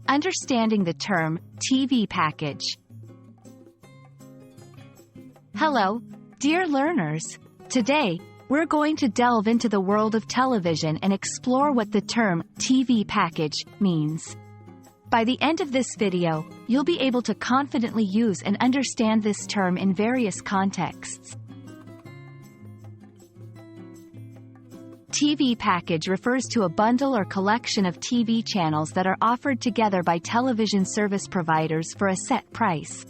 Understanding the term TV package. Hello, dear learners. Today, we're going to delve into the world of television and explore what the term TV package means. By the end of this video, you'll be able to confidently use and understand this term in various contexts. TV package refers to a bundle or collection of TV channels that are offered together by television service providers for a set price.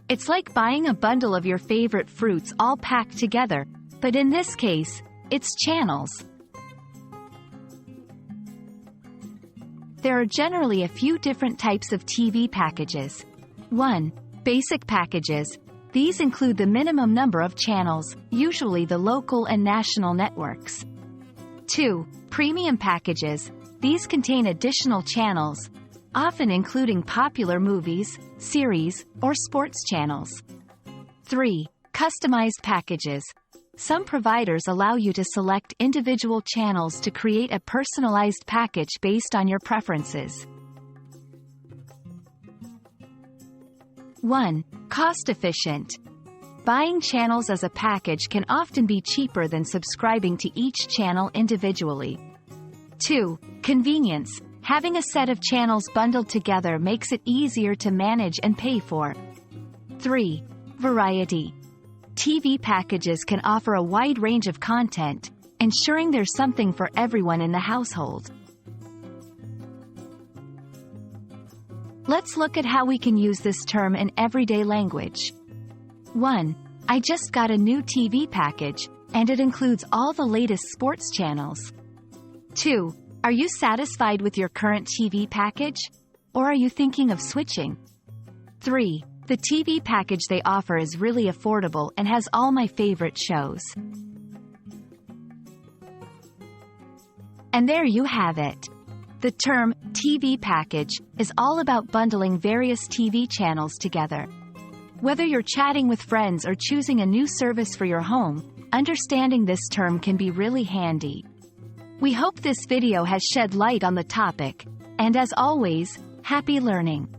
It's like buying a bundle of your favorite fruits all packed together, but in this case, it's channels. There are generally a few different types of TV packages. 1. Basic packages. These include the minimum number of channels, usually the local and national networks. 2. Premium packages. These contain additional channels, often including popular movies, series, or sports channels. 3. Customized packages. Some providers allow you to select individual channels to create a personalized package based on your preferences. 1. Cost-efficient. Buying channels as a package can often be cheaper than subscribing to each channel individually. 2. Convenience. Having a set of channels bundled together makes it easier to manage and pay for. 3. Variety. TV packages can offer a wide range of content, ensuring there's something for everyone in the household. Let's look at how we can use this term in everyday language. 1. I just got a new TV package, and it includes all the latest sports channels. 2. Are you satisfied with your current TV package? Or are you thinking of switching? 3. The TV package they offer is really affordable and has all my favorite shows. And there you have it. The term TV package is all about bundling various TV channels together. Whether you're chatting with friends or choosing a new service for your home, understanding this term can be really handy. We hope this video has shed light on the topic, and as always, happy learning!